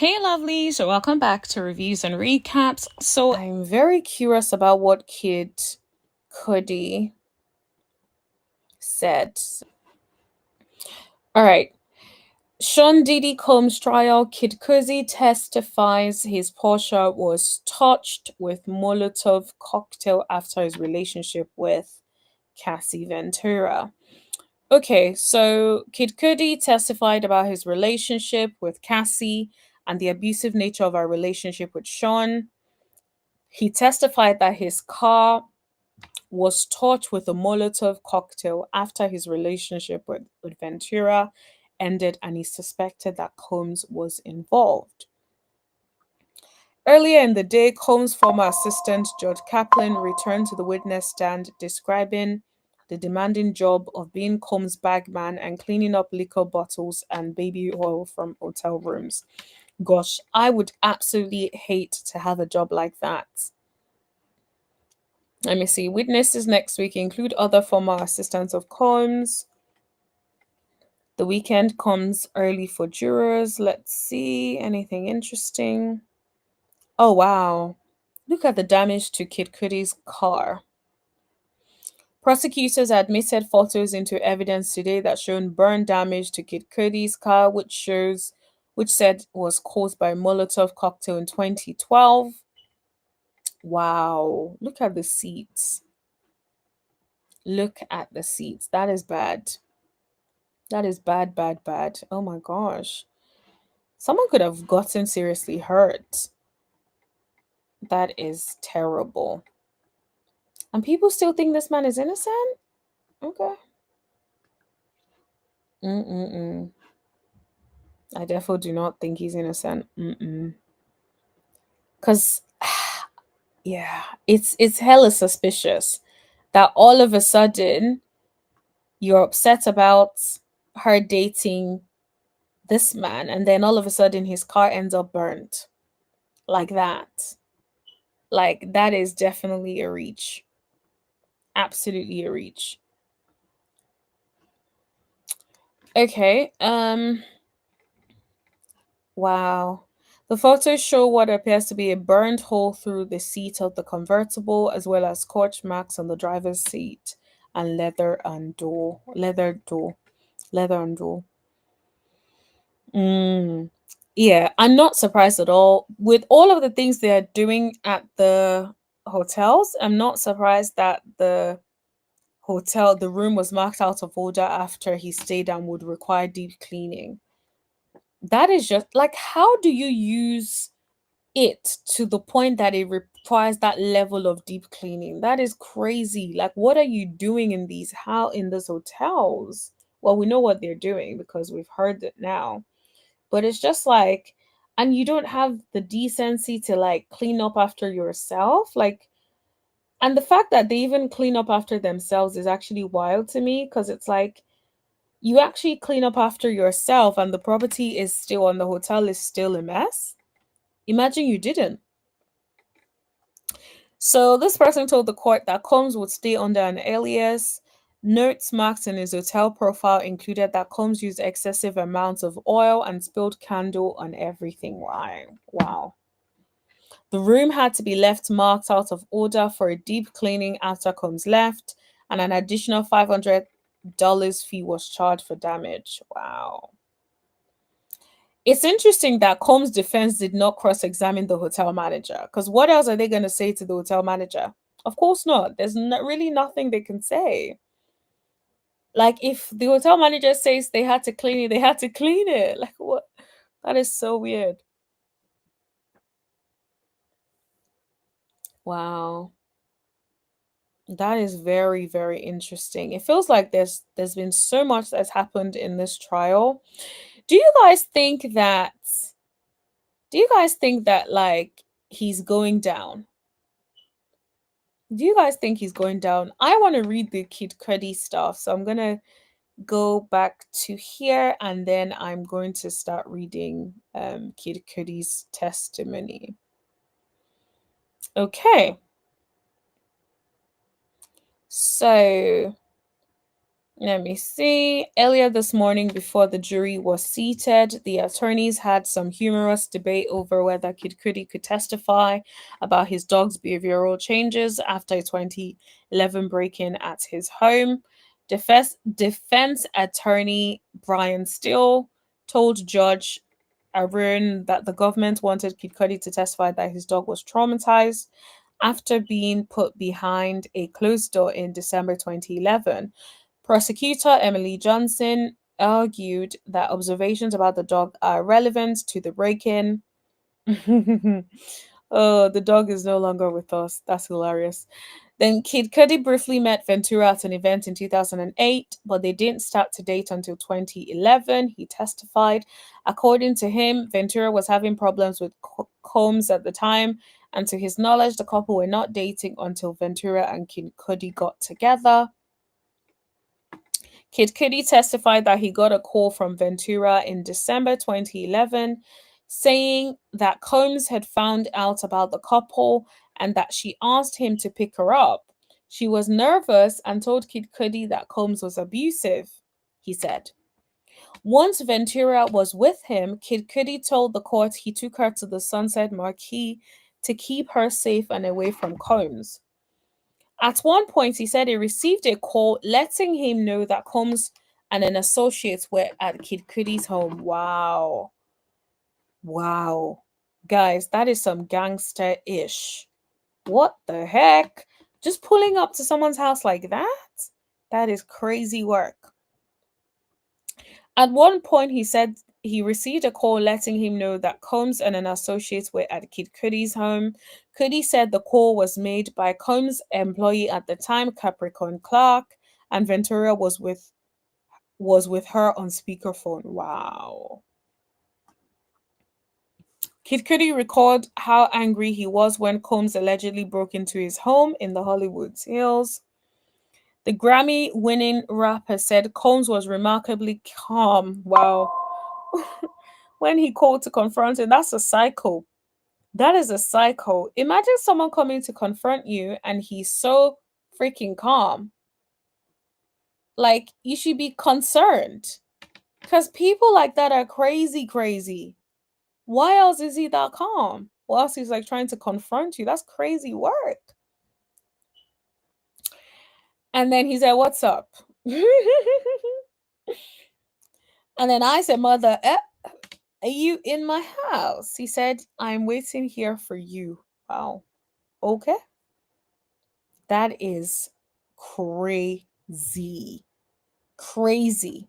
Hey lovely, so welcome back to reviews and recaps. So I'm very curious about what Kid Cudi said. All right. Sean Diddy Combs trial. Kid Cudi testifies his Porsche was touched with Molotov cocktail after his relationship with Cassie Ventura. Okay, so Kid Cudi testified about his relationship with Cassie and the abusive nature of our relationship with Sean. He testified that his car was torched with a Molotov cocktail after his relationship with Ventura ended and he suspected that Combs was involved. Earlier in the day, Combs' former assistant, George Kaplan, returned to the witness stand describing the demanding job of being Combs' bagman and cleaning up liquor bottles and baby oil from hotel rooms. Gosh, I would absolutely hate to have a job like that. Let me see. Witnesses next week include other former assistants of Combs. The weekend comes early for jurors. Let's see. Anything interesting? Oh, wow. Look at the damage to Kid Cudi's car. Prosecutors admitted photos into evidence today that showed burn damage to Kid Cudi's car, which said was caused by a Molotov cocktail in 2012. Wow. Look at the seats. Look at the seats. That is bad. That is bad, bad, bad. Oh my gosh. Someone could have gotten seriously hurt. That is terrible. And people still think this man is innocent? Okay. Mm-mm-mm. I definitely do not think he's innocent. Mm-mm. Because, yeah, it's hella suspicious that all of a sudden you're upset about her dating this man and then all of a sudden his car ends up burnt like that. Like that is definitely a reach. Absolutely a reach. Okay. Wow. The photos show what appears to be a burned hole through the seat of the convertible, as well as scorch marks on the driver's seat and leather and door. Mm. Yeah, I'm not surprised at all. With all of the things they are doing at the hotels, I'm not surprised that the room was marked out of order after he stayed and would require deep cleaning. That is just like, how do you use it to the point that it requires that level of deep cleaning? That is crazy. Like, what are you doing in these hotels? Well, we know what they're doing because we've heard it now. But it's just like, and you don't have the decency to like clean up after yourself. Like, and the fact that they even clean up after themselves is actually wild to me because it's like you actually clean up after yourself and the property is still on the hotel is still a mess. Imagine you didn't. So this person told the court that Combs would stay under an alias. Notes marked in his hotel profile included that Combs used excessive amounts of oil and spilled candle on everything. Wow. Wow. The room had to be left marked out of order for a deep cleaning after Combs left, and an additional $500 fee was charged for damage. Wow. It's interesting that Combs' defense did not cross examine the hotel manager because what else are they going to say to the hotel manager? Of course not. There's really nothing they can say. Like, if the hotel manager says they had to clean it, they had to clean it. Like, what? That is so weird. Wow. That is very, very interesting. It feels like there's been so much that's happened in this trial. Do you guys think that like he's going down? Do you guys think he's going down? I want to read the Kid Cudi stuff, so I'm gonna go back to here and then I'm going to start reading Kid Cudi's testimony. Okay. So Let me see. Earlier this morning, before the jury was seated, the attorneys had some humorous debate over whether Kid Cudi could testify about his dog's behavioral changes after a 2011 break in at his home. Defense attorney Brian Steele told Judge Arun that the government wanted Kid Cudi to testify that his dog was traumatized after being put behind a closed door in December 2011. Prosecutor Emily Johnson argued that observations about the dog are relevant to the break in. Oh, the dog is no longer with us. That's hilarious. Then Kid Cudi briefly met Ventura at an event in 2008, but they didn't start to date until 2011. He testified. According to him, Ventura was having problems with Combs at the time, and to his knowledge, the couple were not dating until Ventura and Kid Cudi got together. Kid Cudi testified that he got a call from Ventura in December 2011 saying that Combs had found out about the couple and that she asked him to pick her up. She was nervous and told Kid Cudi that Combs was abusive, he said. Once Ventura was with him, Kid Cudi told the court he took her to the Sunset Marquee to keep her safe and away from Combs. At one point, he said he received a call letting him know that Combs and an associate were at Kid Cudi's home. Wow. Wow. Guys, that is some gangster ish. What the heck? Just pulling up to someone's house like that? That is crazy work. At one point, he said he received a call letting him know that Combs and an associate were at Kid Cudi's home. Cudi said the call was made by Combs' employee at the time, Capricorn Clark, and Ventura was with her on speakerphone. Wow. Kid Cudi recalled how angry he was when Combs allegedly broke into his home in the Hollywood Hills. The Grammy-winning rapper said Combs was remarkably calm. Wow. When he called to confront him, that's a psycho. That is a psycho. Imagine someone coming to confront you and he's so freaking calm. Like, you should be concerned. Because people like that are crazy, crazy. Why else is he that calm? Why else he's like trying to confront you? That's crazy work. And then he said, "What's up?" And then I said, "Mother, are you in my house?" He said, "I'm waiting here for you." Wow. Okay. That is crazy. Crazy.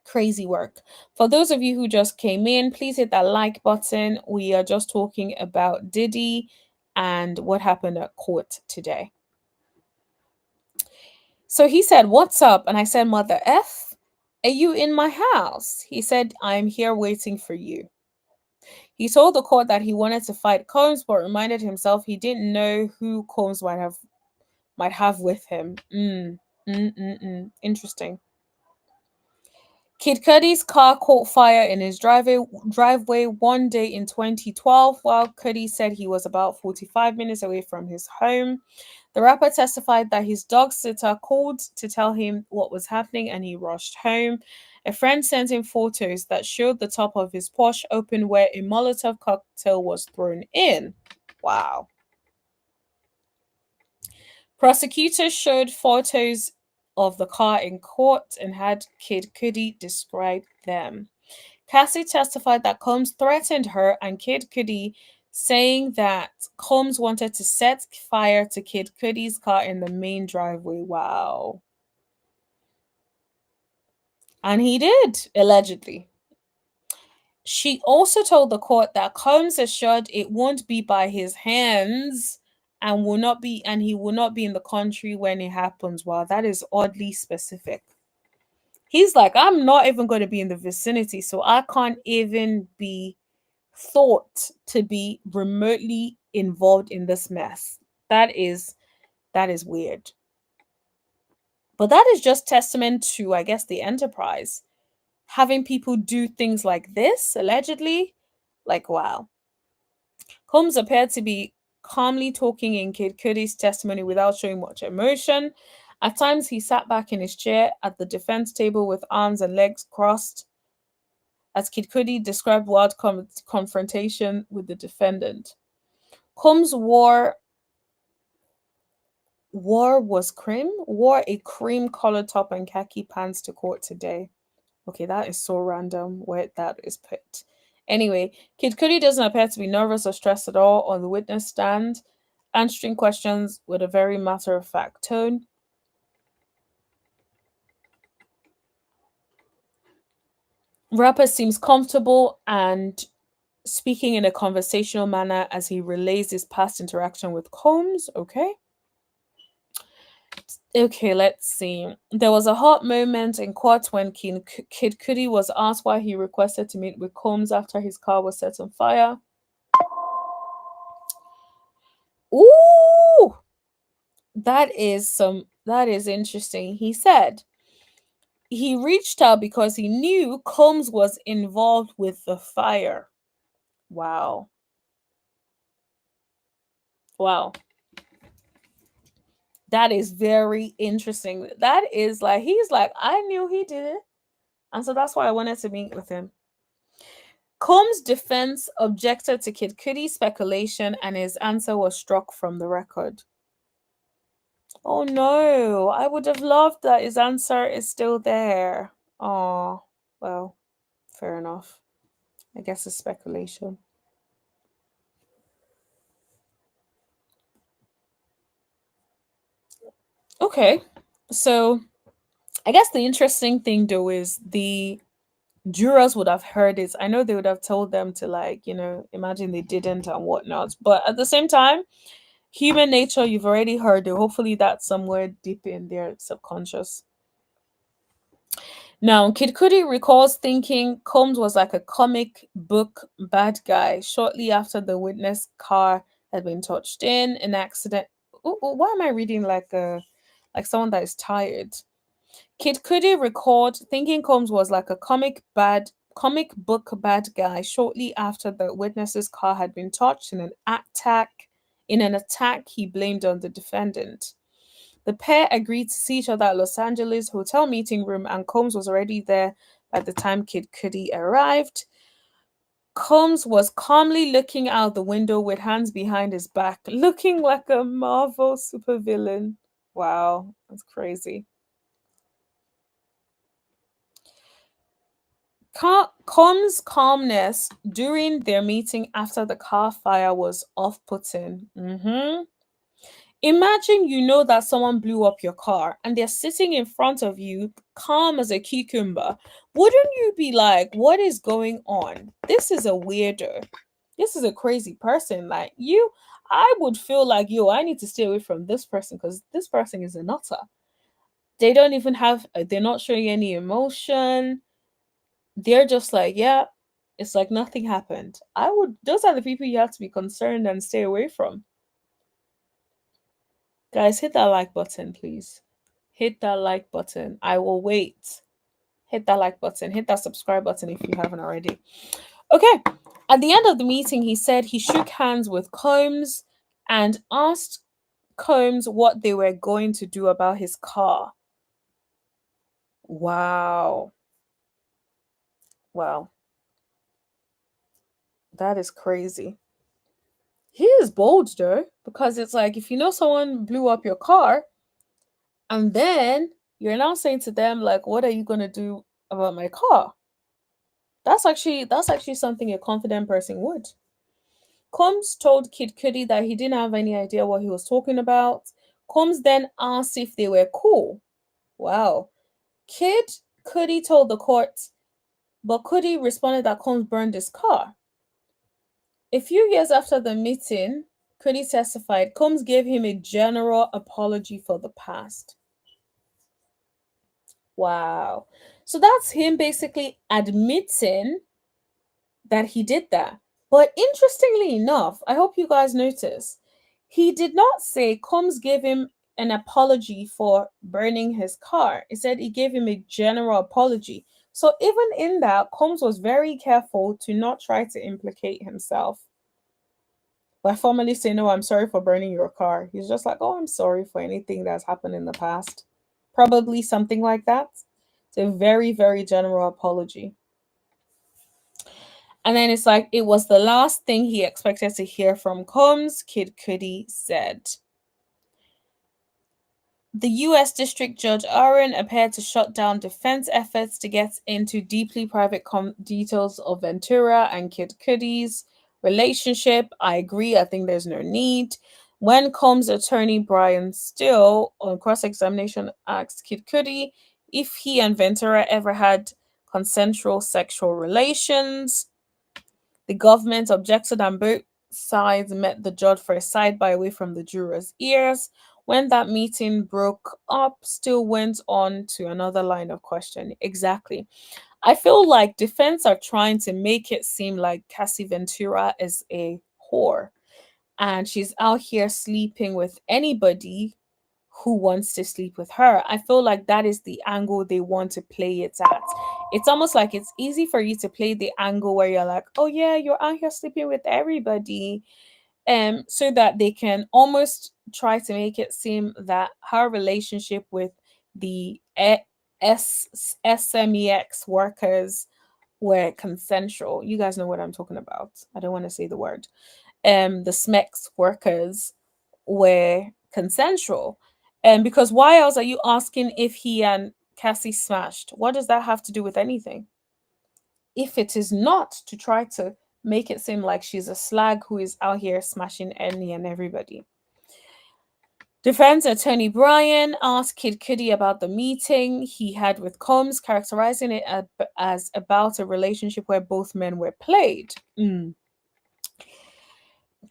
Crazy work. For those of you who just came in, please hit that like button. We are just talking about Diddy and what happened at court today. So he said, "What's up?" And I said, "Mother F, are you in my house?" He said, "I'm here waiting for you." He told the court that he wanted to fight Combs, but reminded himself he didn't know who Combs might have with him. Interesting. Kid Cudi's car caught fire in his driveway one day in 2012 while Cudi said he was about 45 minutes away from his home. The rapper testified that his dog sitter called to tell him what was happening and he rushed home. A friend sent him photos that showed the top of his Porsche open where a Molotov cocktail was thrown in. Wow. Prosecutors showed photos of the car in court and had Kid Cudi describe them. Cassie testified that Combs threatened her and Kid Cudi, saying that Combs wanted to set fire to Kid Cudi's car in the main driveway. Wow. And he did, allegedly. She also told the court that Combs assured it won't be by his hands and he will not be in the country when it happens. Wow, that is oddly specific. He's like, I'm not even going to be in the vicinity, so I can't even be thought to be remotely involved in this mess. That is weird. But that is just testament to, I guess, the enterprise. Having people do things like this, allegedly, like, wow. Combs appeared to be calmly talking in Kid Cudi's testimony without showing much emotion. At times, he sat back in his chair at the defense table with arms and legs crossed, as Kid Cudi described wild confrontation with the defendant. Combs wore a cream collar top and khaki pants to court today. Okay, that is so random where that is put. Anyway, Kid Cudi doesn't appear to be nervous or stressed at all on the witness stand, answering questions with a very matter of fact tone. Rapper seems comfortable and speaking in a conversational manner as he relays his past interaction with Combs. Okay. Okay, let's see. There was a hot moment in court when Kid Cudi was asked why he requested to meet with Combs after his car was set on fire. Ooh, that is interesting. He said he reached out because he knew Combs was involved with the fire. Wow. Wow. That is very interesting. That is like he's like, I knew he did it. And so that's why I wanted to meet with him. Combs' defense objected to Kid Cudi's speculation and his answer was struck from the record. Oh no, I would have loved that his answer is still there. Oh, well, fair enough. I guess it's speculation. Okay, so I guess the interesting thing though is the jurors would have heard it. I know they would have told them to like, imagine they didn't and whatnot. But at the same time, human nature, you've already heard it. Hopefully that's somewhere deep in their subconscious. Now, Kid Cudi recalls thinking Combs was like a comic book bad guy shortly after the witness car had been touched in an accident. Why am I reading like someone that is tired? Kid Cudi recalled thinking Combs was like a comic book bad guy shortly after the witness's car had been touched in an attack he blamed on the defendant. The pair agreed to see each other at Los Angeles hotel meeting room, and Combs was already there by the time Kid Cudi arrived. Combs was calmly looking out the window with hands behind his back, looking like a Marvel supervillain. Wow, that's crazy. Combs' calmness during their meeting after the car fire was off putting. Imagine you know that someone blew up your car and they're sitting in front of you, calm as a cucumber. Wouldn't you be like, what is going on? This is a weirdo. This is a crazy person. I would feel like, yo, I need to stay away from this person because this person is a nutter. They don't even they're not showing any emotion. They're just like, yeah, it's like nothing happened. Those are the people you have to be concerned and stay away from. Guys, hit that like button, please. Hit that like button. I will wait. Hit that like button. Hit that subscribe button if you haven't already. Okay. At the end of the meeting, he said he shook hands with Combs and asked Combs what they were going to do about his car. Wow. Wow. That is crazy. He is bold though, because it's like if you know someone blew up your car, and then you're now saying to them, like, what are you gonna do about my car? That's actually something a confident person would. Combs told Kid Cudi that he didn't have any idea what he was talking about. Combs then asked if they were cool. Wow. Kid Cudi told the court, but Cudi responded that Combs burned his car. A few years after the meeting, Cudi testified Combs gave him a general apology for the past. Wow. So that's him basically admitting that he did that. But interestingly enough, I hope you guys notice, he did not say Combs gave him an apology for burning his car. He said he gave him a general apology. So even in that, Combs was very careful to not try to implicate himself by formally saying, "No, I'm sorry for burning your car." He's just like, "Oh, I'm sorry for anything that's happened in the past." Probably something like that. It's a very, very general apology. And then it's like, it was the last thing he expected to hear from Combs, Kid Cudi said. The US District Judge Aaron appeared to shut down defense efforts to get into deeply private details of Ventura and Kid Cudi's relationship. I agree. I think there's no need. When Combs' attorney Brian Still, on cross examination, asked Kid Cudi if he and Ventura ever had consensual sexual relations, the government objected and both sides met the judge for a sidebar away from the jurors' ears. When that meeting broke up, Still went on to another line of questioning. Exactly. I feel like defense are trying to make it seem like Cassie Ventura is a whore and she's out here sleeping with anybody who wants to sleep with her. I feel like that is the angle they want to play it at. It's almost like it's easy for you to play the angle where you're like, oh yeah, you're out here sleeping with everybody. So that they can almost try to make it seem that her relationship with the SMEX workers were consensual. You guys know what I'm talking about. I don't want to say the word. The SMEX workers were consensual. And because why else are you asking if he and Cassie smashed? What does that have to do with anything? If it is not to try to make it seem like she's a slag who is out here smashing any and everybody. Defense attorney Brian asked Kid Cudi about the meeting he had with Combs, characterizing it as about a relationship where both men were played.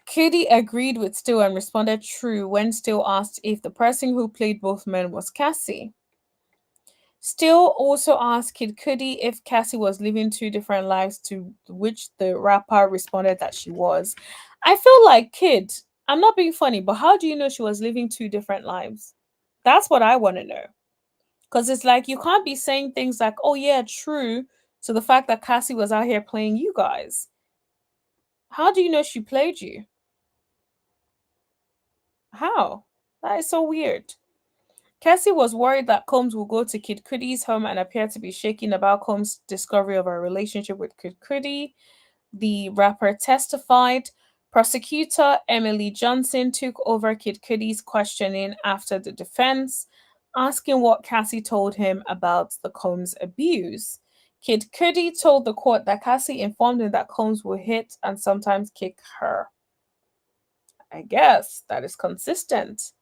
Cudi agreed with Still and responded true when Still asked if the person who played both men was Cassie. Still also asked Kid Cudi if Cassie was living two different lives, to which the rapper responded that she was. I feel like, Kid, I'm not being funny, but how do you know she was living two different lives? That's what I want to know. Because it's like, you can't be saying things like, oh yeah, true, to the fact that Cassie was out here playing you guys. How do you know she played you? How? That is so weird. Cassie was worried that Combs would go to Kid Cudi's home and appeared to be shaking about Combs' discovery of her relationship with Kid Cudi. The rapper testified. Prosecutor Emily Johnson took over Kid Cudi's questioning after the defense, asking what Cassie told him about the Combs abuse. Kid Cudi told the court that Cassie informed him that Combs would hit and sometimes kick her. I guess that is consistent.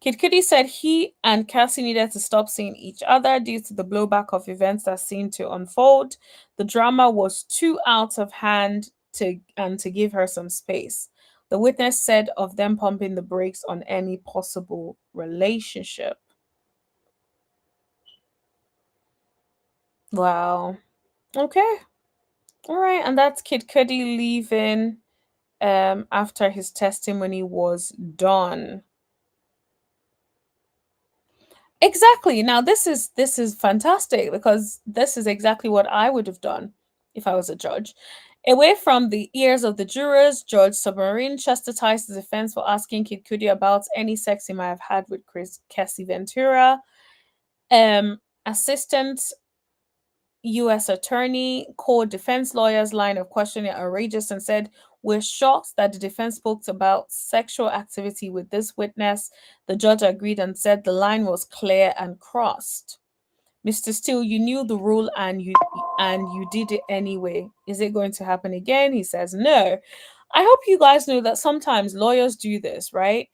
Kid Cudi said he and Cassie needed to stop seeing each other due to the blowback of events that seemed to unfold. The drama was too out of hand to give her some space. The witness said of them pumping the brakes on any possible relationship. Wow. Okay. All right. And that's Kid Cudi leaving after his testimony was done. Exactly. Now this is fantastic because this is exactly what I would have done if I was a judge. Away from the ears of the jurors, Judge Submarine chastised the defense for asking Kid Cudi about any sex he might have had with Cassie Ventura. Assistant U.S. Attorney called defense lawyers' line of questioning outrageous and said, "We're shocked that the defense spoke about sexual activity with this witness." The judge agreed and said the line was clear and crossed. Mr. Steele, you knew the rule and you did it anyway. Is it going to happen again? He says no. I hope you guys know that sometimes lawyers do this, right?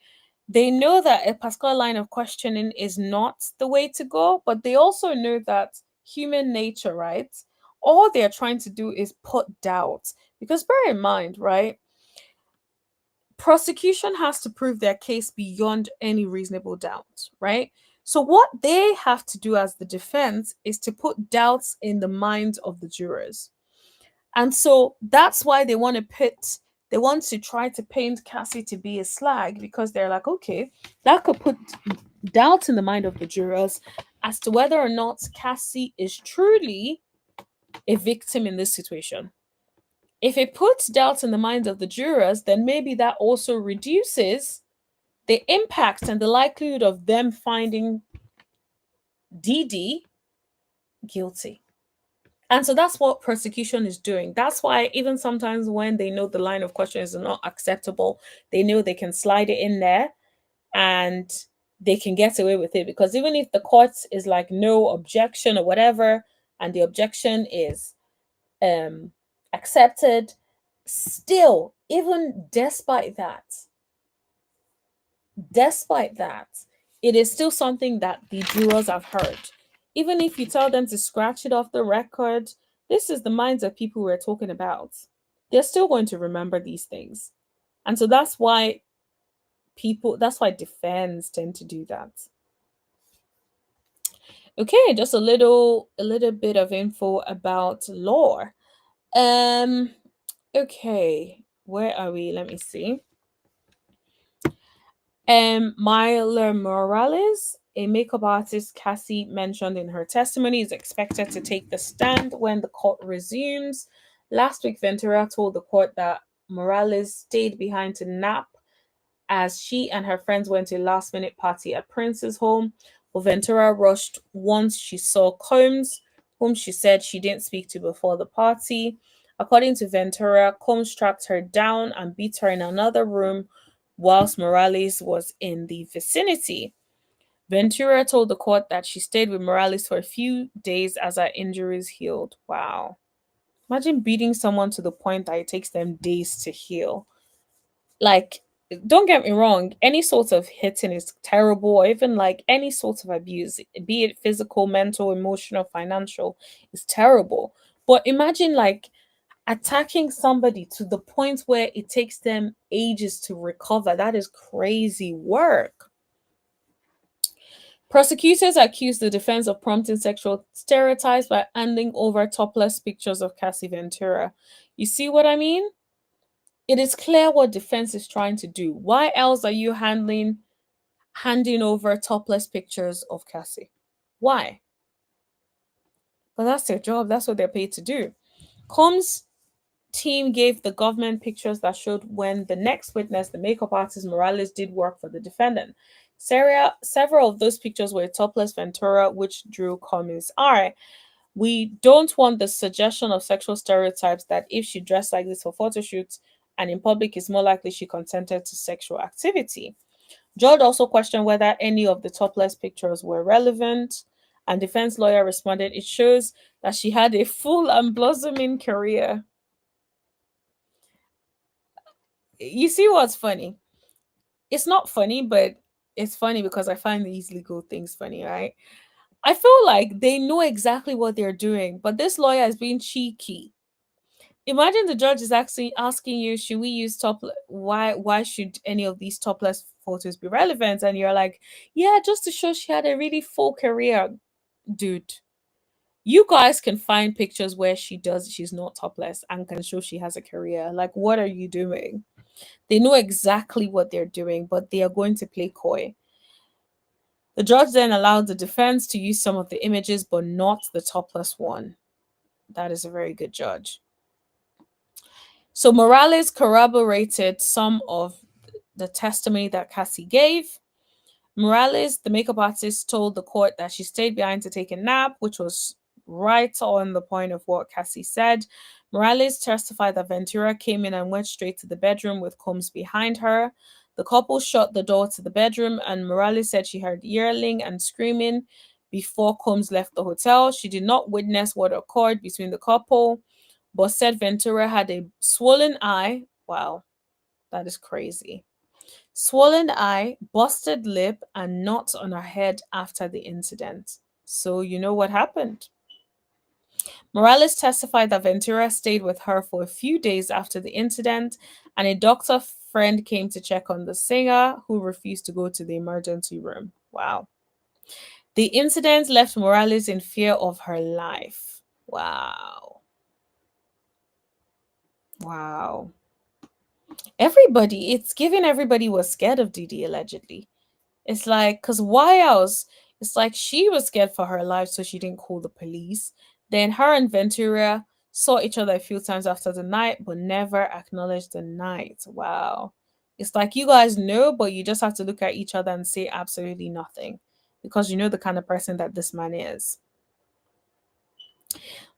They know that a particular line of questioning is not the way to go, but they also know that human nature, right? All they're trying to do is put doubt. Because bear in mind, right? Prosecution has to prove their case beyond any reasonable doubt, right? So what they have to do as the defense is to put doubts in the minds of the jurors. And so that's why they want to try to paint Cassie to be a slag because they're like, okay, that could put doubt in the mind of the jurors as to whether or not Cassie is truly a victim in this situation. If it puts doubt in the minds of the jurors, then maybe that also reduces the impact and the likelihood of them finding Diddy guilty. And so that's what prosecution is doing. That's why even sometimes when they know the line of question is not acceptable, they know they can slide it in there and they can get away with it. Because even if the court is like no objection or whatever, and the objection is um accepted, still, even despite that, it is still something that the jurors have heard. Even if you tell them to scratch it off the record, this is the minds of people we're talking about. They're still going to remember these things. And so that's why defense tend to do that. Okay, just a little bit of info about lore. Um, okay, where are we? Let me see. Myla Morales, a makeup artist Cassie mentioned in her testimony, is expected to take the stand when the court resumes. Last week, Ventura told the court that Morales stayed behind to nap as she and her friends went to a last minute party at Prince's home. But Ventura rushed once she saw Combs, whom she said she didn't speak to before the party. According to Ventura, Combs tracked her down and beat her in another room whilst Morales was in the vicinity. Ventura told the court that she stayed with Morales for a few days as her injuries healed. Wow. Imagine beating someone to the point that it takes them days to heal. Like, don't get me wrong, any sort of hitting is terrible, or even like any sort of abuse, be it physical, mental, emotional, financial, is terrible. But imagine like attacking somebody to the point where it takes them ages to recover. That is crazy work. Prosecutors accused the defense of prompting sexual stereotypes by handing over topless pictures of Cassie Ventura. You see what I mean? It is clear what defense is trying to do. Why else are you handing over topless pictures of Cassie? Why? But that's their job. That's what they're paid to do. Combs team gave the government pictures that showed when the next witness, the makeup artist Morales, did work for the defendant. Several of those pictures were topless Ventura, which drew Cummings' eye. We don't want the suggestion of sexual stereotypes that if she dressed like this for photo shoots and in public, it's more likely she consented to sexual activity. Judge also questioned whether any of the topless pictures were relevant, and defense lawyer responded, it shows that she had a full and blossoming career. You see what's funny? It's not funny, but it's funny because I find these legal things funny, right? I feel like they know exactly what they're doing, but this lawyer is being cheeky. Imagine the judge is actually asking you, should we use top why should any of these topless photos be relevant? And you're like, yeah, just to show she had a really full career. Dude, you guys can find pictures where she's not topless and can show she has a career. Like, what are you doing? They know exactly what they're doing, but they are going to play coy. The judge then allowed the defense to use some of the images, but not the topless one. That is a very good judge. So Morales corroborated some of the testimony that Cassie gave. Morales, the makeup artist, told the court that she stayed behind to take a nap, which was right on the point of what Cassie said. Morales testified that Ventura came in and went straight to the bedroom with Combs behind her. The couple shut the door to the bedroom, and Morales said she heard yelling and screaming before Combs left the hotel. She did not witness what occurred between the couple, but said Ventura had a swollen eye. Wow, that is crazy. Swollen eye, busted lip, and knots on her head after the incident. So, you know what happened? Morales testified that Ventura stayed with her for a few days after the incident, and a doctor friend came to check on the singer who refused to go to the emergency room. Wow. The incident left Morales in fear of her life. Wow. Wow. It's given everybody was scared of Didi allegedly. It's like, because why else? It's like she was scared for her life, so she didn't call the police. Then her and Ventura saw each other a few times after the night, but never acknowledged the night. Wow. It's like you guys know, but you just have to look at each other and say absolutely nothing. because you know the kind of person that this man is.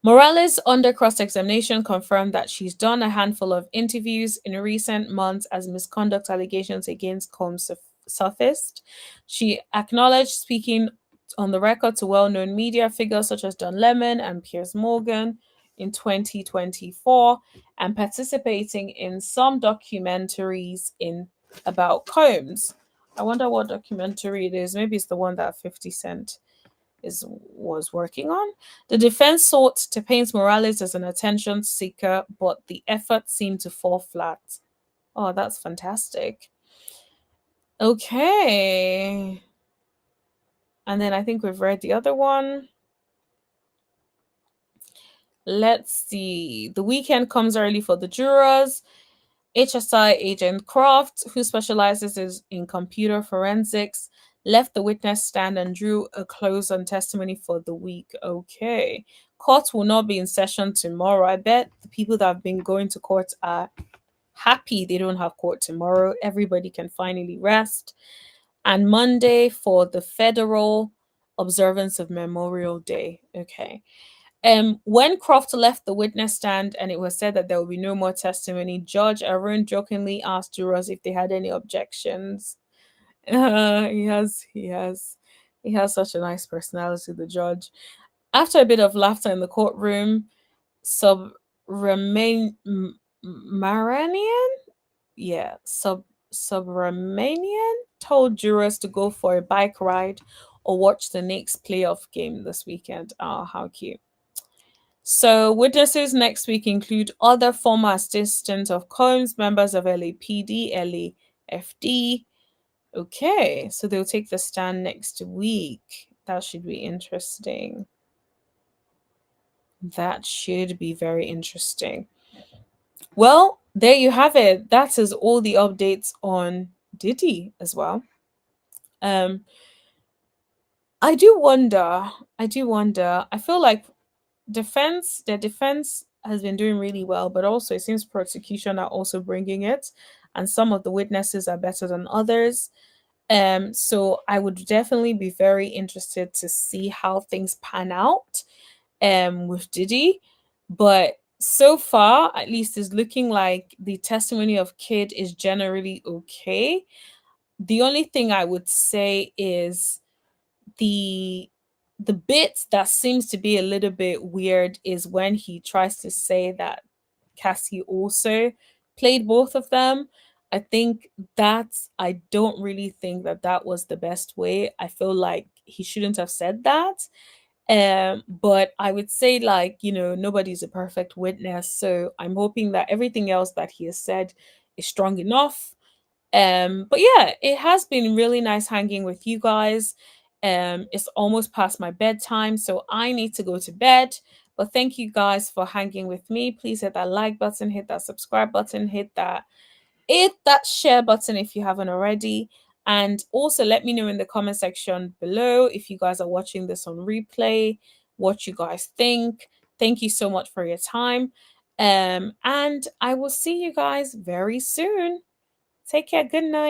Morales, under cross examination, confirmed that she's done a handful of interviews in recent months as misconduct allegations against Combs surfaced. She acknowledged speaking on the record to well known media figures such as Don Lemon and Piers Morgan in 2024 and participating in some documentaries in about Combs. I wonder what documentary it is. Maybe it's the one that 50 Cent was working on. The defense sought to paint Morales as an attention seeker, but the effort seemed to fall flat. Oh, that's fantastic. Okay. And then I think we've read the other one. Let's see. The weekend comes early for the jurors. HSI agent Croft, who specializes in computer forensics, left the witness stand and drew a close on testimony for the week. Okay. Court will not be in session tomorrow. I bet the people that have been going to court are happy they don't have court tomorrow. Everybody can finally rest. And Monday for the federal observance of Memorial Day. Okay. When Croft left the witness stand and it was said that there will be no more testimony, Judge Arun jokingly asked jurors if they had any objections. He has such a nice personality, the judge. After a bit of laughter in the courtroom, Subramanian, Subramanian told jurors to go for a bike ride or watch the Knicks playoff game this weekend. Oh, how cute. So, witnesses next week include other former assistants of Combs, members of LAPD, LAFD. Okay, so they'll take the stand next week. That should be interesting. That should be very interesting. Well, there you have it. That is all the updates on Diddy as well. Um, I do wonder. I feel like their defense has been doing really well, but also it seems prosecution are also bringing it, and some of the witnesses are better than others. So I would definitely be very interested to see how things pan out with Diddy. But so far, at least, it's looking like the testimony of Kid is generally okay. The only thing I would say is the the bit that seems to be a little bit weird is when he tries to say that Cassie also played both of them. I don't really think that that was the best way. I feel like he shouldn't have said that. But I would say, like, nobody's a perfect witness, so I'm hoping that everything else that he has said is strong enough. But yeah, it has been really nice hanging with you guys. It's almost past my bedtime, so I need to go to bed. But thank you guys for hanging with me. Please hit that like button, hit that subscribe button, hit that share button if you haven't already. And also let me know in the comment section below if you guys are watching this on replay, what you guys think. Thank you so much for your time. And I will see you guys very soon. Take care. Good night.